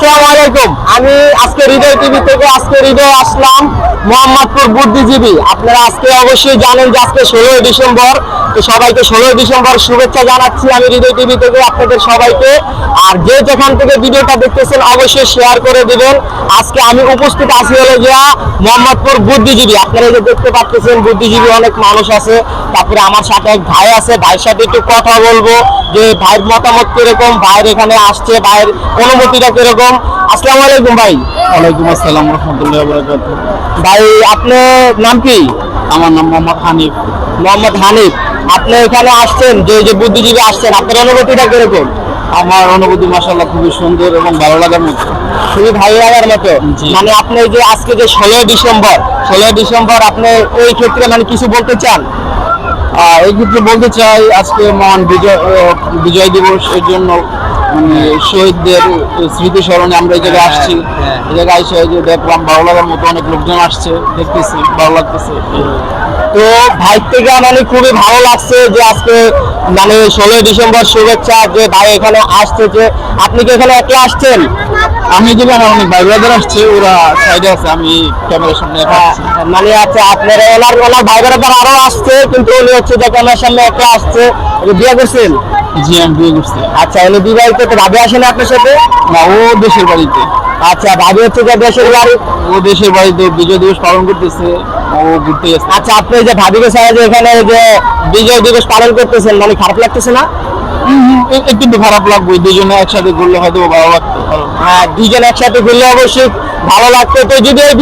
আসসালামু আলাইকুম। আমি আজকে হৃদয় টিভি থেকে হৃদয় আসলাম মোহাম্মদপুর বুদ্ধিজীবী। আপনারা আজকে অবশ্যই জানেন যে আজকে 16ই ডিসেম্বর। তো সবাইকে 16ই ডিসেম্বর শুভেচ্ছা জানাচ্ছি আমি হৃদয় টিভি থেকে আপনাদের সবাইকে। আর যে যেখান থেকে ভিডিওটা দেখতেছেন অবশ্যই শেয়ার করে দিবেন। আজকে আমি উপস্থিত আছি হলো গিয়া মোহাম্মদপুর বুদ্ধিজীবী। আপনারা যে দেখতে পাচ্ছেন বুদ্ধিজীবী অনেক মানুষ আছে। তারপরে আমার সাথে এক ভাই আছে, ভাইয়ের সাথে একটু কথা বলবো যে ভাইয়ের মতামত কিরকম, ভাইয়ের এখানে আসছে, ভাইয়ের অনুমতিটা কিরকম। আসসালামু আলাইকুম ভাই। ওয়ালাইকুম আসসালাম রহমতুল্লাহ বরকাত। ভাই আপনার নাম কি? আমার নাম মোহাম্মদ হানিফ। মোহাম্মদ হানিফ। আপনি এখানে আসছেন, যে বুদ্ধিজীবী আসছেন, আপনার অনুভূতিটা কিরকম? আমার অনুভূতি মাশাআল্লাহ খুবই সুন্দর এবং ভালো লাগার মতো। খুবই ভালো লাগার মতো। জি। মানে আপনি যে আজকে যে 16ই ডিসেম্বর আপনি ওই ক্ষেত্রে মানে কিছু বলতে চান? এই ক্ষেত্রে বলতে চাই আজকে মহান বিজয় দিবস এর জন্য মানে শহীদদের স্মৃতি স্মরণে আমরা এই জায়গায় আসছি। এই জায়গায় এসে যে দেখলাম ভালো লাগার মতো অনেক লোকজন আসছে, দেখতেছি ভালো লাগতেছে। তো ভাই থেকে মানে খুবই ভালো লাগছে যে আজকে মানে 16ই ডিসেম্বর শুভেচ্ছা, যে ভাই এখানে আসতেছে। আপনি কি এখানে একলা আসছেন? আমি যেটা আমার অনেক ভাই ব্রাদার আসছে, ওরা সাইডে আছে, আমি ক্যামেরার সামনে একা আছি। মানে আচ্ছা, আপনারা ওনার ভাই বোনেরা আরো আসছে, কিন্তু উনি হচ্ছে যে ক্যামেরার সামনে একলা আসছে। উনি বিয়ে করছেন? জি, আমি বিয়ে করছি। আচ্ছা, উনি বিবাহিত। তো ভাবি আসেন আপনার সাথে? না, ও দেশের বাড়িতে। আচ্ছা, ভাবি হচ্ছে যে দেশের বাড়ি। ও দেশের বাড়িতে বিজয় দিবস পালন করতেছে, ও ঘুরতে গেছে। আচ্ছা, আপনি যে ভাবিকে ছাড়া যে এখানে যে বিজয় দিবস পালন করতেছেন, মানে খারাপ লাগতেছে না? একটু তো খারাপ লাগবে, দুজনে একসাথে ঘুরলে হয়তো ভালো লাগতো। হ্যাঁ, দুজন একসাথে ঘুরলে অবশ্যই ভালো লাগতো। তো যদি এই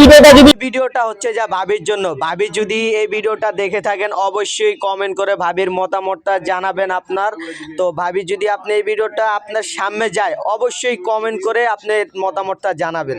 ভিডিওটা হচ্ছে যা ভাবির জন্য, ভাবি যদি এই ভিডিওটা দেখে থাকেন অবশ্যই কমেন্ট করে ভাবির মতামতটা জানাবেন আপনার। তো ভাবি যদি আপনি এই ভিডিওটা আপনার সামনে যায় অবশ্যই কমেন্ট করে আপনি মতামতটা জানাবেন।